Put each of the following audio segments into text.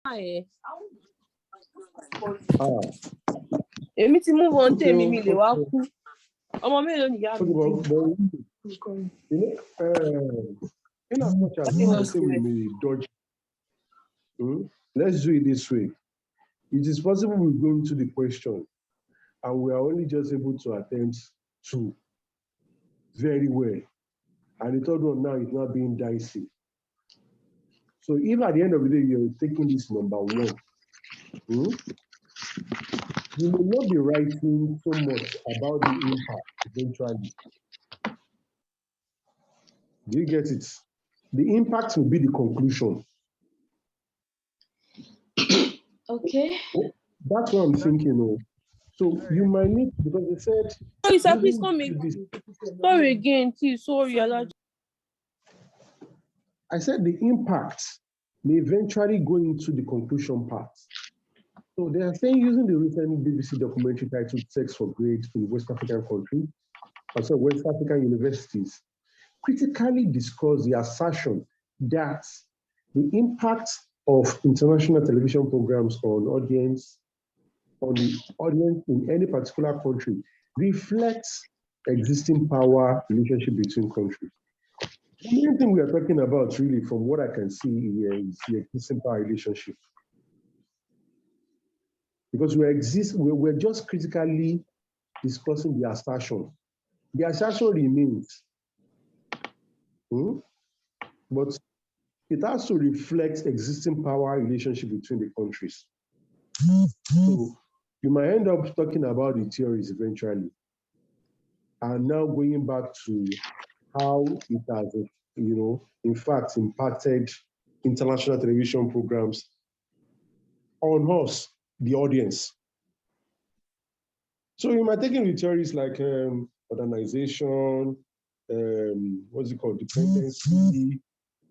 Ah, Èmi ti move on okay, tèmi mi lè wá okay. kú. Ọmọ mélòó ni ìyá mi Okay, bí? in as much as I say we may dodge, let's do it this way. It is possible we go into the question and we are only just able to attempt two very well. And the third one now is not being dicey. So if at the end of the day you're taking this number one, you may not be writing so much about the impact eventually. Do you get it? The impact will be the conclusion. Okay. That's what I'm thinking of. So you might need, because they said. Sorry, sir, please come in. Sorry again, please. Sorry, Alaji. I said the impact may eventually go into the conclusion part. So they are saying using the recent BBC documentary titled Sex for Grades in West African countries, also West African universities, critically discuss the assertion that the impact of international television programs on the audience in any particular country reflects existing power relationship between countries. The main thing we are talking about, really, from what I can see here, is the existing power relationship. Because we're just critically discussing the assertion. The assertion remains, but it has to reflect existing power relationship between the countries. So you might end up talking about the theories eventually, and now going back to how it has, in fact, impacted international television programs on us, the audience. So you might take in the theories like modernization, what's it called, dependency,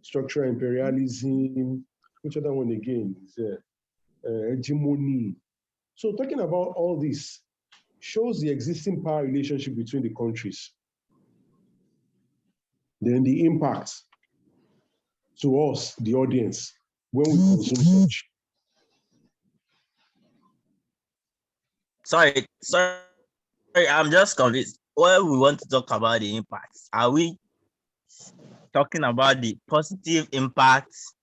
structural imperialism, which other one again is hegemony. So talking about all this shows the existing power relationship between the countries. Then the impact to us, the audience, when we consume such. Sorry, I'm just confused. When we want to talk about the impacts, are we talking about the positive impacts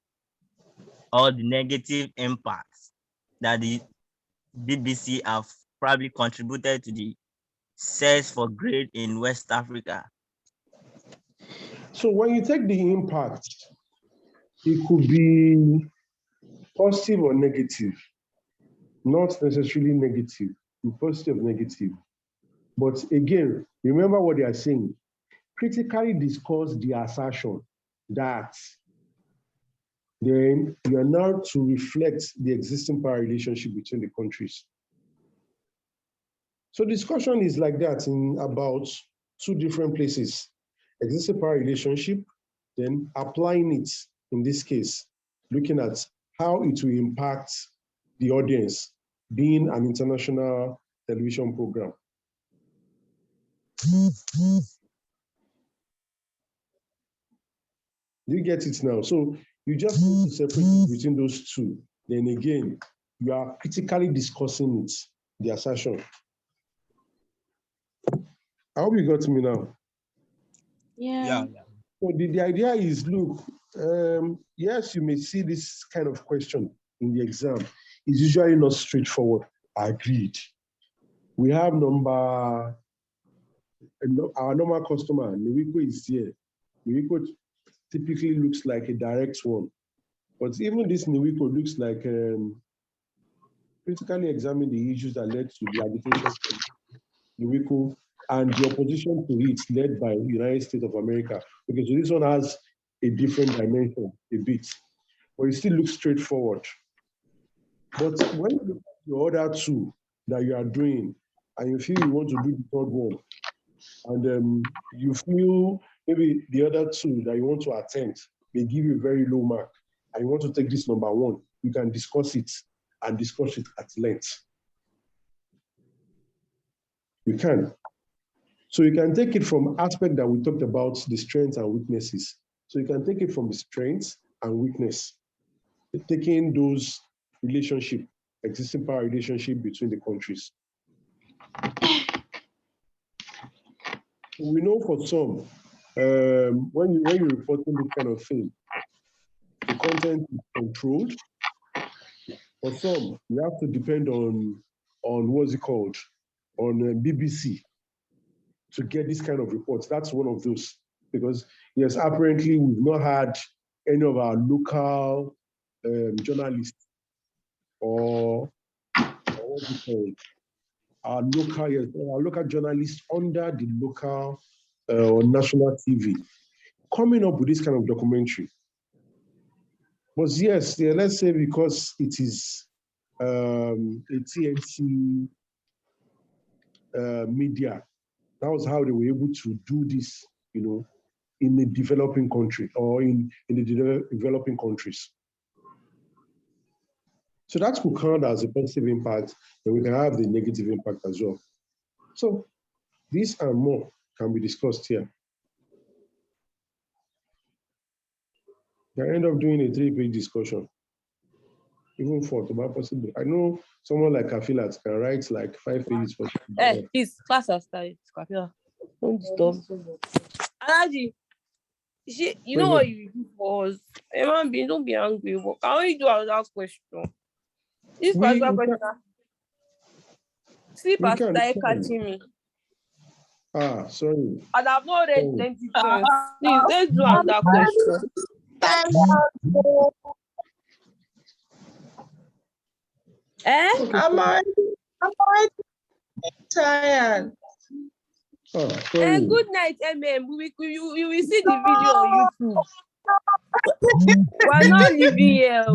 or the negative impacts that the BBC have probably contributed to the search for grade in West Africa? So when you take the impact, it could be positive or negative, not necessarily negative, positive, negative. But again, remember what they are saying. Critically discuss the assertion that then you are now to reflect the existing power relationship between the countries. So discussion is like that in about two different places. Existing power relationship, then applying it, in this case, looking at how it will impact the audience being an international television program. Do you get it now? So you just need to separate between those two. Then again, you are critically discussing it, the assertion. I hope you got me now. Yeah. So the idea is, look, yes, you may see this kind of question in the exam. It's usually not straightforward. Agreed. We have our normal customer, Niwiko, is here. Niwiko typically looks like a direct one. But even this Niwiko looks like critically examine the issues that led to the agitation of Niwiko and the opposition to it led by the United States of America. Because this one has a different dimension a bit, but it still looks straightforward. But when you look at the other two that you are doing, and you feel you want to do the third one, and you feel maybe the other two that you want to attempt, they give you a very low mark, and you want to take this number one, you can discuss it and discuss it at length. You can. So you can take it from aspect that we talked about, the strengths and weaknesses. So you can take it from the strengths and weakness, taking those relationship, existing power relationship between the countries. We know for some, when you're reporting this kind of thing, the content is controlled. For some, you have to depend on what's it called, on BBC to get this kind of reports. That's one of those, because yes, apparently we've not had any of our local journalists or what's it called, our local journalists under the local or national TV coming up with this kind of documentary. But yes, let's say because it is a TNT media, that was how they were able to do this, in a developing country or in the developing countries. So that could count as a positive impact, and we can have the negative impact as well. So this and more can be discussed here. I end up doing a 3-page discussion, even 4 to be possible. I know someone like Kafilat can write like 5 pages for. Hey, please, class has started. Don't disturb. Alaji, you know what you do for us. Don't be angry. But can we do another question? This particular question. Sleep has started catching me. Sorry. And I've not read plenty things. Please, let's do another question. I'm already tired. Good night, MM. You will see the video on YouTube. We're not leaving here.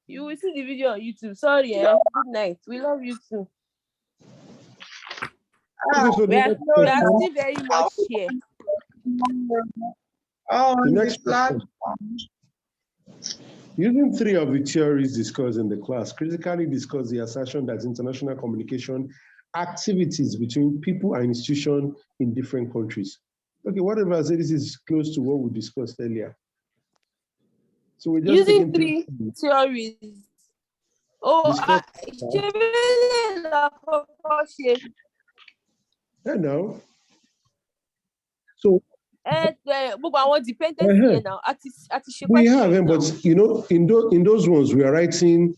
You will see the video on YouTube. Sorry, Good night. We love you too. We are still very much here. The next question. Using 3 of the theories discussed in the class, critically discuss the assertion that international communication activities between people and institutions in different countries. Okay, whatever I say, this is close to what we discussed earlier. So we're just using 3 theories. I know. So we have, but in those ones we are writing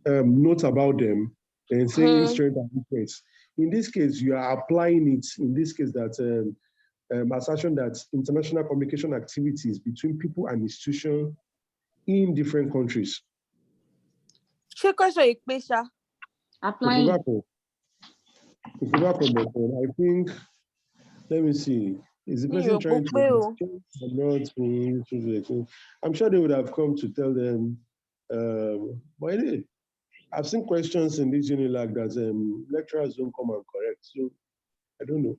notes about them and saying strength and weakness. In this case, you are applying it. In this case, that assertion that international communication activities between people and institutions in different countries. Applying. I think. Let me see. Is the person trying to? I'm sure they would have come to tell them. But anyway, I've seen questions in this UNILAG that lecturers don't come and correct. So I don't know.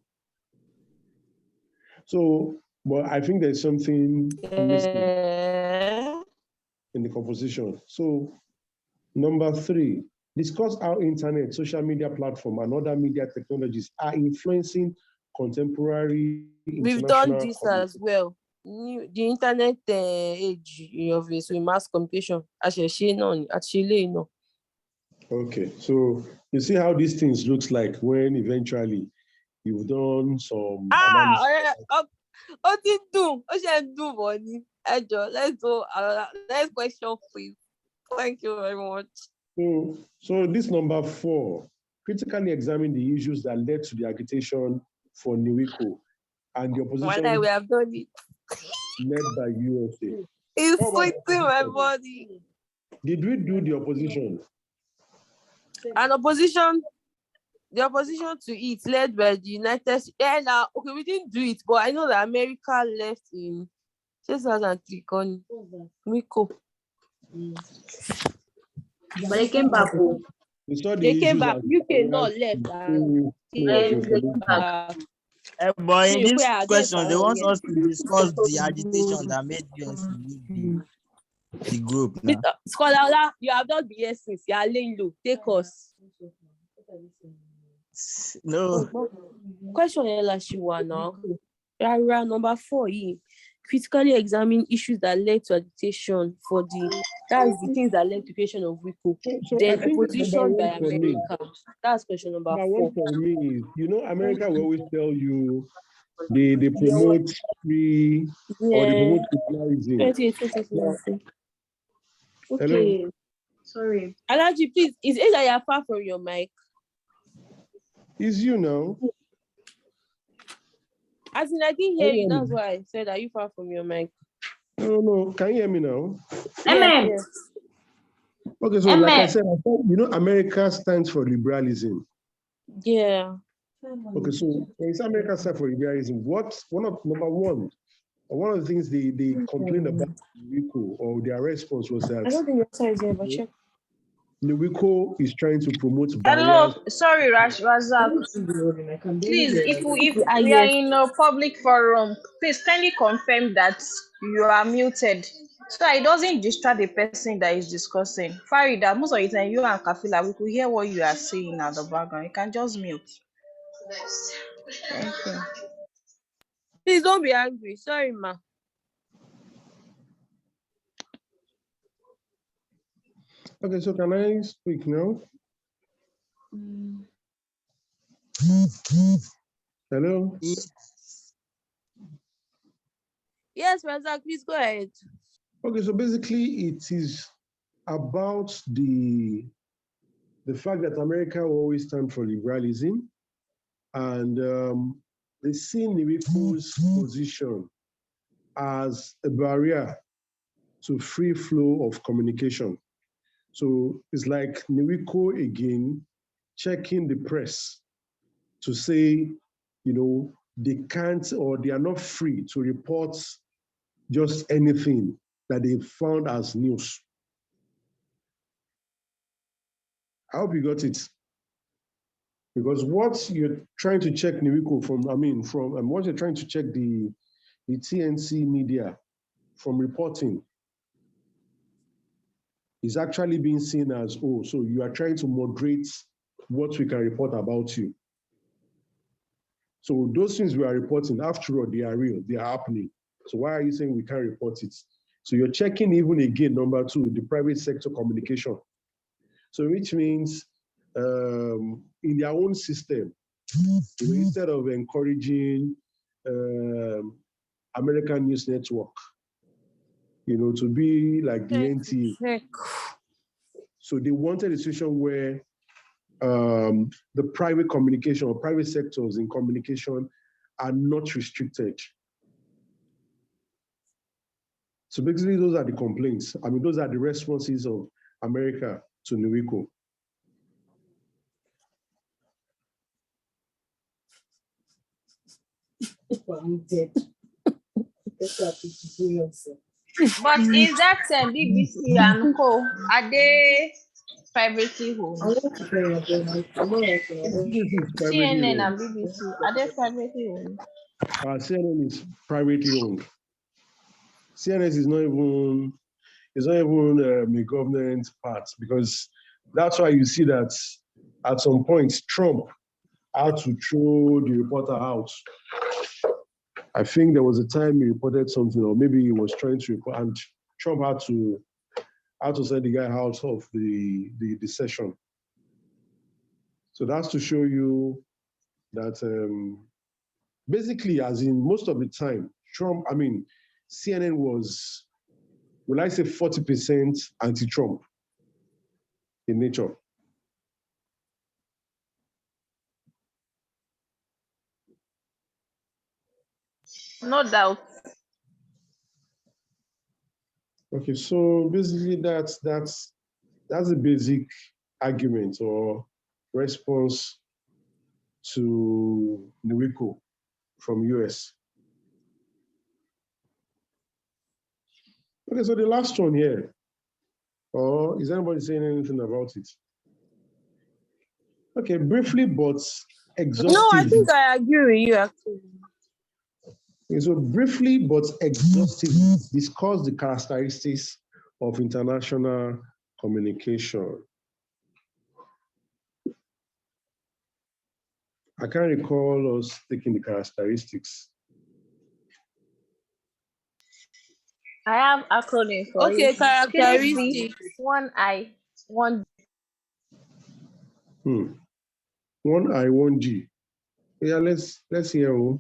So, but I think there's something missing in the composition. So, number 3, discuss how internet, social media platform, and other media technologies are influencing contemporary. We've done this as well. The internet age of mass communication. Okay, so you see how these things looks like when eventually you've done some analysis. Let's go. Next question, please. Thank you very much. So this number 4, critically examine the issues that led to the agitation for NUWICO and the opposition. We have done it. Led by USA. It's sweating my body. Did we do the opposition? The opposition to it led by the United States. Yeah, okay, we didn't do it, but I know that America left in 2003. NUWICO. But they came back. They came back. UK not left. But in this question, they want us to discuss the agitation that made us leave the group. Scholar, you have not been here since. You are laying low. Take us. No. Question now. Number 4. Critically examine issues that led to agitation for the That's the things that led to creation of WICO. So I Then think number opposition by one for me, America. That's question number number one 4. for me is, America will always tell you they promote free or they Yeah. promote secularism. 2018. Okay. Sorry. Alaji, please, is it that you're far from your mic? Is you now? As in, I didn't hear you. That's why I said, are you far from your mic? No. Can you hear me now? Amen. Yes. Okay, so like I Amen. said, America stands for liberalism. Yeah. Okay, so when you say America stands for liberalism, number one, one of the things they complained about WICO or their response was I that don't think your size here, but check. WICO is trying to promote Hello. barriers. Sorry, Razak. Please, if we are Yes. in a public forum, please kindly confirm that you are muted so that it doesn't distract the person that is discussing. Farida, most of the time you and Kafila, we could hear what you are saying at the background. You can just mute. Thank you. Please don't be angry. Sorry, ma. Okay, so can I speak now? Hello? Yes, Razak, please go ahead. Okay, so basically it is about the fact that America will always stand for liberalism, and they see NWICO's position as a barrier to free flow of communication. So it's like NWICO again checking the press to say, they can't or they are not free to report just anything that they found as news. I hope you got it. Because what you're trying to check NWICO from what you're trying to check the TNC media from reporting is actually being seen as, so you are trying to moderate what we can report about you. So those things we are reporting, after all, they are real, they are happening. So why are you saying we can't report it? So you're checking even again, number 2, the private sector communication. So which means in their own system, instead of encouraging American News Network, to be like the NTA. So they wanted a situation where the private communication or private sectors in communication are not restricted. So basically, those are the complaints. Those are the responses of America to NWICO. But is that BBC and Co? Are they privately owned? CNN and BBC, are they privately owned? CNN is privately owned. CNN is not even a government part, because that's why you see that at some point Trump had to throw the reporter out. I think there was a time he reported something, or maybe he was trying to report, and Trump had to send the guy out of the session. So that's to show you that basically, as in most of the time, CNN was, will I say 40% anti-Trump in nature. No doubt. Okay, so basically that's a basic argument or response to NWICO from US. Okay, so the last one here, or is anybody saying anything about it? Okay, briefly but exhaustively. No, I think I agree with you actually. Okay, so briefly but exhaustively discuss the characteristics of international communication. I can't recall us taking the characteristics. I have acronym for Okay, it. 3C, characteristics. 1I, 1. Hmm. 1I, 1G. Yeah, let's hear.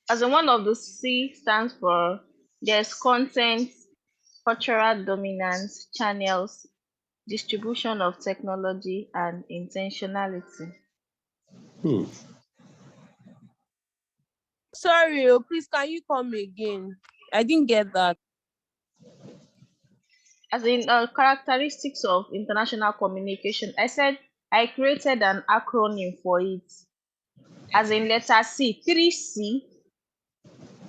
As in one of the C stands for there's content, cultural dominance, channels, distribution of technology, and intentionality. Hmm. Sorry, please can you come again? I didn't get that. As in characteristics of international communication, I said I created an acronym for it. As in letter C, 3C,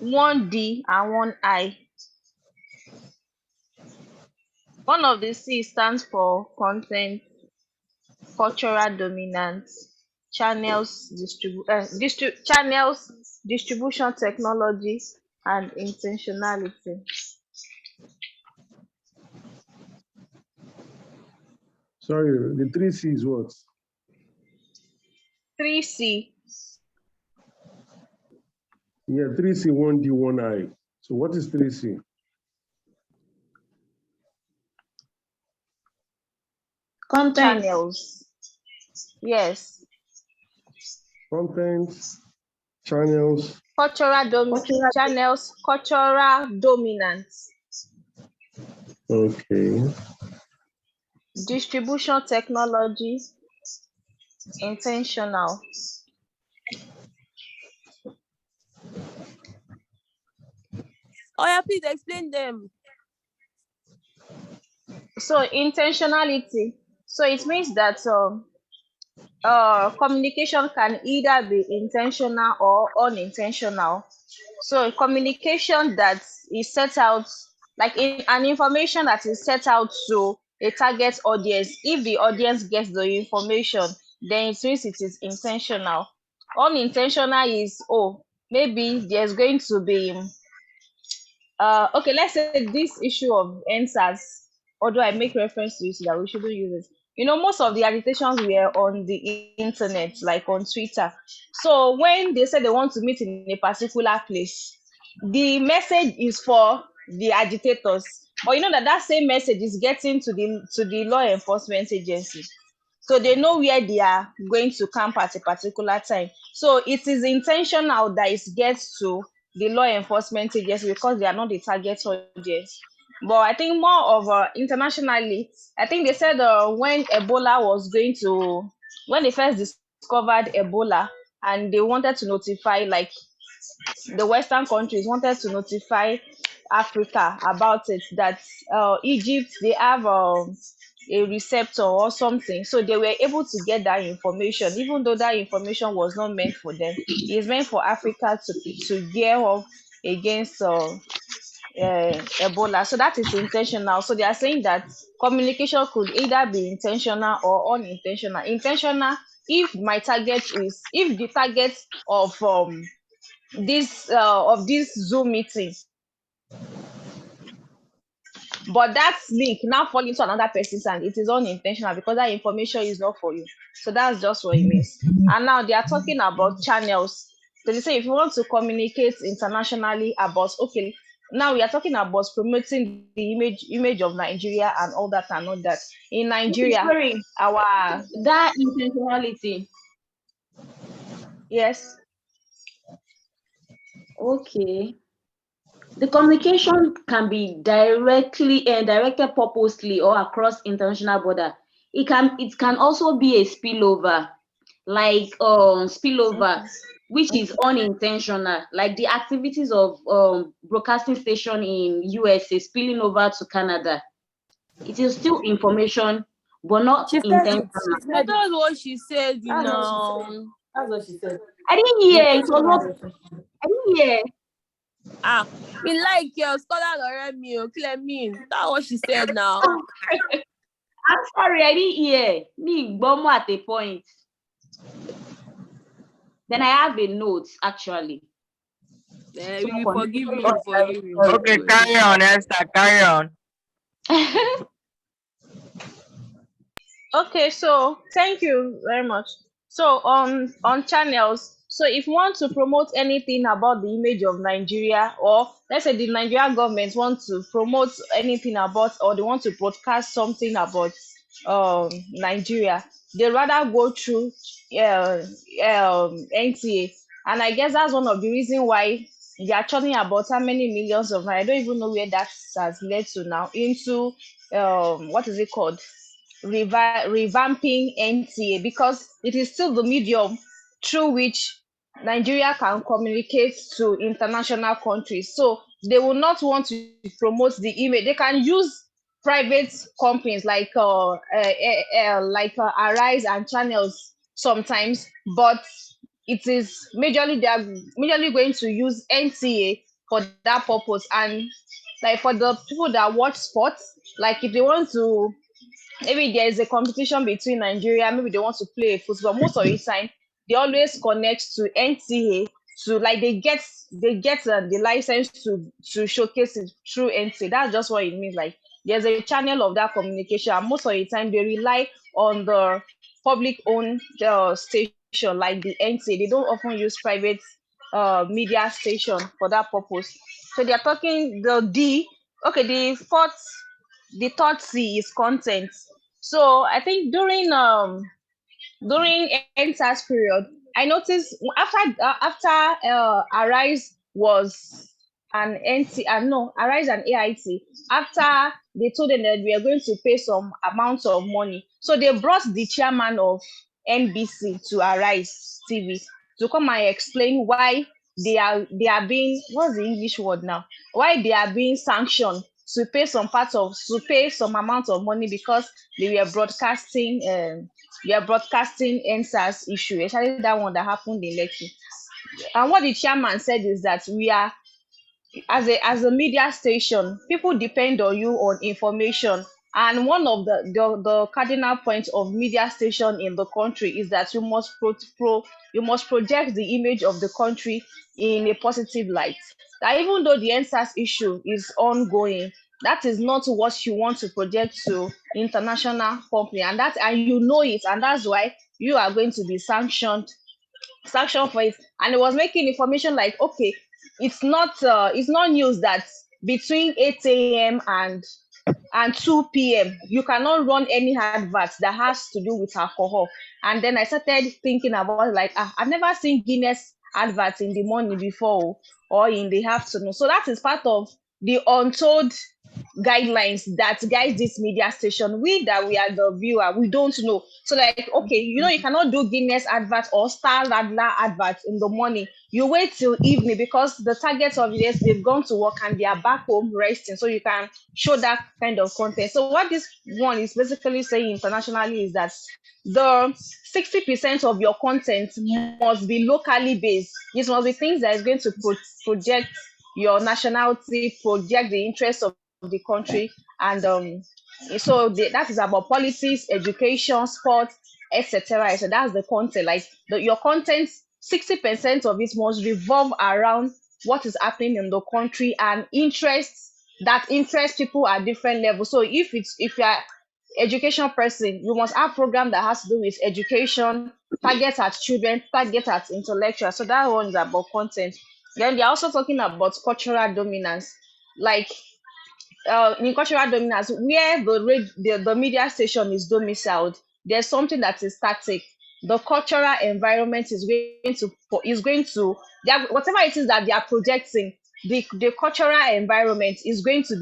1D, and 1I. One of the C stands for content, cultural dominance, channels, distribution technology, and intentionality. Sorry, the 3C is what? 3C, Yeah, 3C, 1D, 1I. So what is 3C? Content. channels. Yes. Content, channels. Channels, cultural dominance, Okay. distribution technology, intentional. Oh yeah, please explain them. So intentionality. So it means that communication can either be intentional or unintentional. So communication that is set out, like in an information that is set out to a target audience, if the audience gets the information, then it means it is intentional. Unintentional is, oh, maybe there's going to be okay, let's say this issue of NSAS, although I make reference to it so that we shouldn't use it. You know, most of the agitations were on the internet, like on Twitter. So when they said they want to meet in a particular place, the message is for the agitators. But you know that that same message is getting to the law enforcement agency. So they know where they are going to camp at a particular time. So it is intentional that it gets to the law enforcement agency because they are not the target audience. But I think more of internationally, I think they said when when they first discovered Ebola, and they wanted to notify, like the Western countries wanted to notify Africa about it, that Egypt, they have a receptor or something. So they were able to get that information, even though that information was not meant for them. It's meant for Africa to gear up against Ebola. So that is intentional. So they are saying that communication could either be intentional or unintentional. Intentional if the target of this Zoom meeting, but that link now fall into another person's hand, it is unintentional because that information is not for you. So that's just what it means. And now they are talking about channels. So they say if you want to communicate internationally about, okay, now we are talking about promoting the image of Nigeria and all that and all that. In Nigeria, Sorry, our that intentionality. yes. Okay. The communication can be directly and directed purposely or across international border. It can also be a spillover, like spillover, which is unintentional, like the activities of broadcasting station in USA spilling over to Canada. It is still information, but not She said intentional. it. That's what she said, you know. That's what she said. I didn't hear. It was not. I didn't hear. Ah, me like your scholar already me, clear me. That's what she said now. I'm sorry, I didn't hear. Me, Bomo at a point. Then I have a note, actually. We will forgive you, forgive you. Okay, carry on, Esther, carry on. Okay, so thank you very much. So on channels, So if you want to promote anything about the image of Nigeria, or let's say the Nigerian government want to promote anything about, or they want to broadcast something about Nigeria, they rather go through NTA. And I guess that's one of the reasons why they are churning about how many millions of naira. I don't even know where that has led to now, into what is it called? Revamping NTA, because it is still the medium through which Nigeria can communicate to international countries. So they will not want to promote the image. They can use private companies like Arise and channels sometimes, but it is majorly, they are majorly going to use NTA for that purpose. And like for the people that watch sports, like if they want to, maybe there is a competition between Nigeria, maybe they want to play football, most of the time they always connect to NTA, to like they get the license to showcase it through NTA. That's just what it means. Like there's a channel of that communication, and most of the time they rely on the public owned station like the NTA. They don't often use private media station for that purpose. So they are talking okay, the third C is content. So I think during NSAS period, I noticed after Arise was an NT, no, Arise and AIT, after they told them that we are going to pay some amount of money. So they brought the chairman of NBC to Arise TV to come and explain why they are being, what's the English word now? Why they are being sanctioned to pay some amount of money, because they were broadcasting NSAS issue, especially that one that happened in Lekki. And what the chairman said is that we are, as a media station, people depend on you on information. And one of the cardinal points of media station in the country is that you must project the image of the country in a positive light. That even though the NSAS issue is ongoing, that is not what you want to project to international company, and you know it, and that's why you are going to be sanctioned for it. And it was making information like, okay, it's not news that between 8 a.m. and 2 p.m. you cannot run any adverts that has to do with alcohol. And then I started thinking about, like, I've never seen Guinness adverts in the morning before, or in the afternoon. So that is part of the untold guidelines that guide this media station. We are the viewer, we don't know. So like, okay, you cannot do Guinness advert or Star Radler advert in the morning. You wait till evening, because the target audience, they've gone to work and they are back home resting, so you can show that kind of content. So what this one is basically saying internationally is that the 60% of your content must be locally based. This must be things that is going to project your nationality, project the interests of the country. And that is about politics, education, sports, etc. So that's the content. Like your content, 60% of it must revolve around what is happening in the country and interests that interest people at different levels. So if you are education person, you must have program that has to do with education, target at children, target at intellectual. So that one is about content. Then they're also talking about cultural dominance. Like in cultural dominance, where the media station is domiciled, there's something that is static. The cultural environment is going to whatever it is that they are projecting, the cultural environment is going to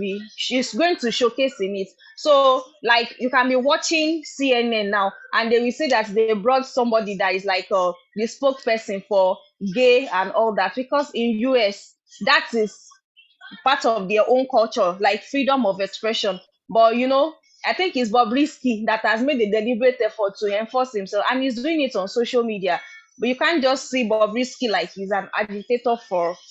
showcase in it. So like you can be watching CNN now, and they will say that they brought somebody that is like the spokesperson for gay and all that, because in US that is part of their own culture, like freedom of expression. But I think it's Bobrisky that has made a deliberate effort to enforce himself, and he's doing it on social media. But you can't just see Bobrisky like he's an agitator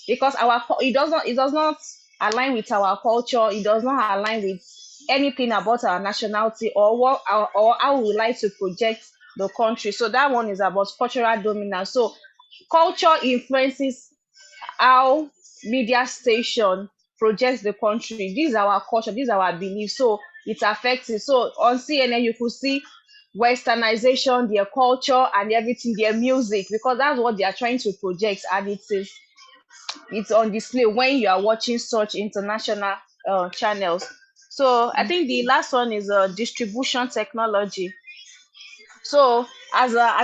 because it does not align with our culture. It does not align with anything about our nationality or how we like to project the country. So that one is about cultural dominance. So culture influences how media station projects the country. This is our culture, this is our belief, so it affects it. So on CNN you could see westernization, their culture and everything, their music, because that's what they are trying to project, and it's on display when you are watching such international channels. So I think the last one is distribution technology. So as a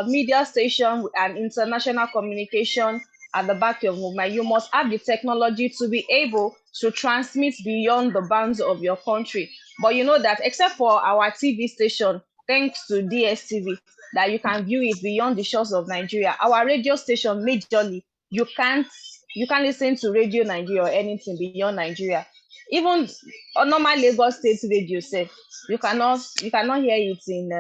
media station and international communication at the back of your mind, you must have the technology to be able to transmit beyond the bounds of your country. But you know that except for our TV station, thanks to DSTV, that you can view it beyond the shores of Nigeria. Our radio station, majorly, you can't listen to Radio Nigeria or anything beyond Nigeria. Even on normal Lagos State radio set, you cannot hear it in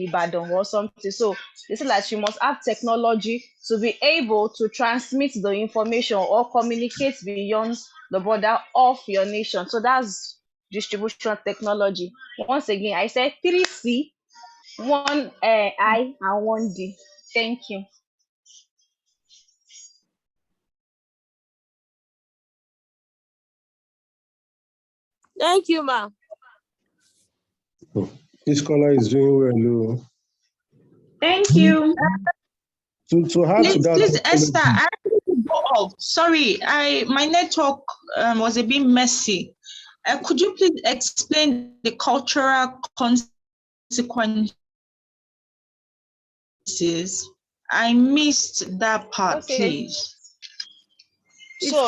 Ibadan or something. So they say that you must have technology to be able to transmit the information or communicate beyond the border of your nation. So that's distribution technology. Once again, I said 3C, one I and one D. Thank you. Thank you, ma. This caller is doing well. Thank you. To add to that, Please, Esther, I need to go off. Sorry, my network was a bit messy. Could you please explain the cultural consequences? I missed that part, Okay. please. So,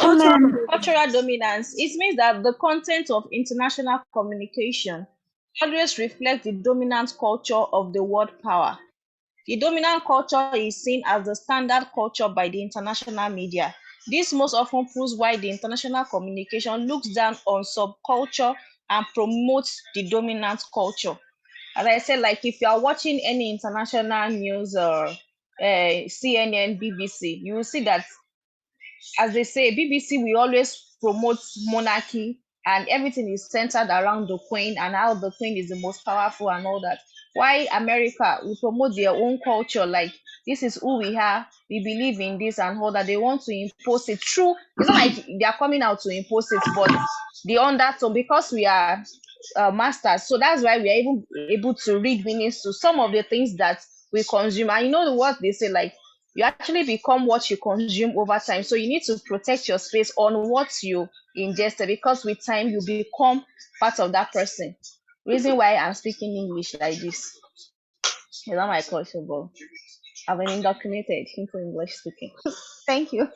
cultural dominance, it means that the content of international communication always reflects the dominant culture of the world power. The dominant culture is seen as the standard culture by the international media. This most often proves why the international communication looks down on subculture and promotes the dominant culture. As I said, like if you are watching any international news or CNN, BBC, you will see that, as they say, BBC will always promote monarchy and everything is centered around the queen and how the queen is the most powerful and all that. Why America will promote their own culture, like this is who we are, we believe in this and all that. They want to impose it through. It's not like they are coming out to impose it, but the undertone, because we are masters, so that's why we are able to read meanings to some of the things that we consume. And you know what they say, like you actually become what you consume over time. So you need to protect your space on what you ingested, because with time you become part of that person. Reason why I'm speaking English like this. It's not my culture, but I've been indoctrinated into English speaking. Thank you.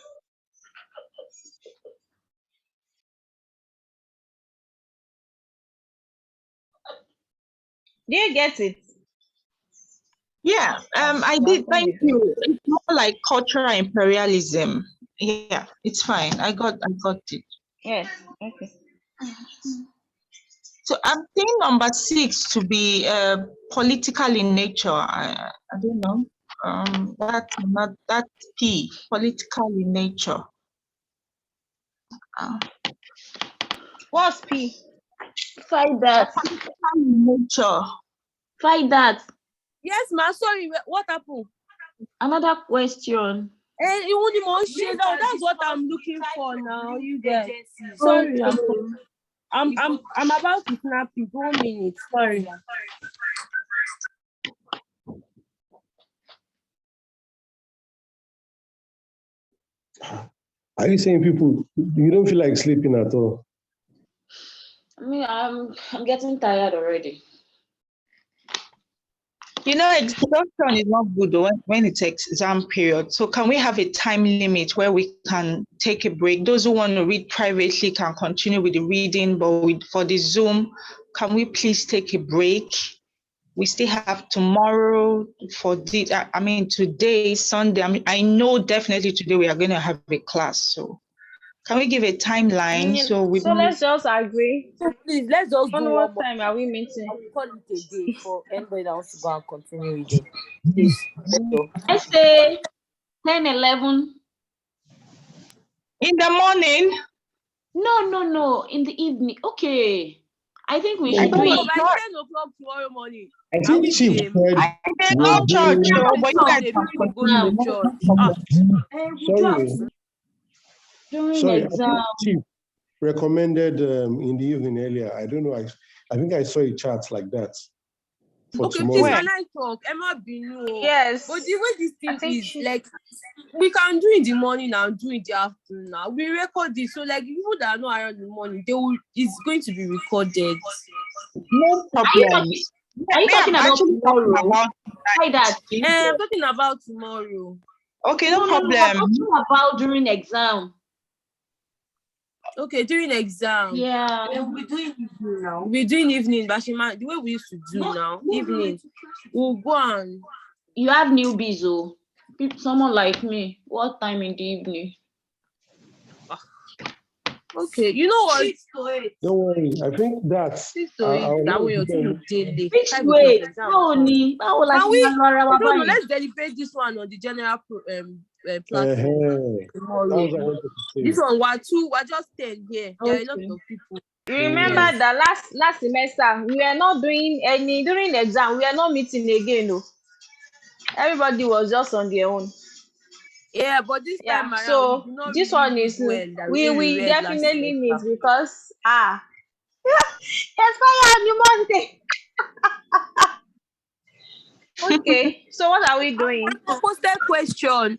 Do you get it? Yeah, I did. Thank you. It's more like cultural imperialism. Yeah, it's fine. I got it. Yes. Okay. So I'm saying number 6 to be political in nature. I don't know. That's P, political in nature. What's P? Find that. Political in nature. Find that. Yes, ma. Sorry, what happened? Another question. And you want the now. That's what I'm looking for now. You guys. Sorry, I'm about to snap you. 1 minute. Sorry. are you saying people, you don't feel like sleeping at all? I mean, I'm getting tired already. You know, exhaustion is not good when it's exam period. So can we have a time limit where we can take a break? Those who want to read privately can continue with the reading, but for the Zoom, can we please take a break? We still have tomorrow for today, Sunday. I know definitely today we are going to have a class. So can we give a timeline? So let's just agree. So please, let's just On do what one more. time are we meeting? I'll call it a day for anybody that wants to go and continue reading. Please. Let's say 10, 11. In the morning? No, in the evening. Okay. I think we should do By it. 10 o'clock tomorrow morning. I think Chief said, There's no church, but you guys People can go to church. sorry, During sorry, I exam. think Chief, recommended in the evening earlier. I don't know. I think I saw a chart like that for Okay, tomorrow. please, can I talk? Emma Binu. Yes. But the way this I thing think is, she- like, we can do in the morning and do in the afternoon now. We record this, so like people that are not around in the morning, it's going to be recorded. No Are you problem. talking, are you Me, talking I'm about actually talking tomorrow? about Why that? I'm talking about tomorrow. okay, No, no no, no. We're problem. talking about during exam. Okay, during exam. Yeah. We're doing evening now. We're doing evening, Bashima, the way we used to do now. Evening. We'll go on. You have newbies, oh. Someone like me. What time in the evening? Okay, you know what? Don't worry. I think that's. Six to eight. That way you're doing daily. Which 5 way? o'clock exam. No, ni. Báwo la Can ṣe we? máa lọ ara wa I don't know. báyìí? Let's deliberate this one on the general platform That tomorrow. was what I wanted to say. This one, we're just 10 here. There are a lot Okay. of people. Remember Yes. that last semester we were not doing any during the exam. We are not meeting again. No, everybody was just on their own. Yeah, but this time Yeah. around, So we do not this really one is well that we we read last definitely meet semester. because expire on the Monday. Okay. So what are we doing? I posted question.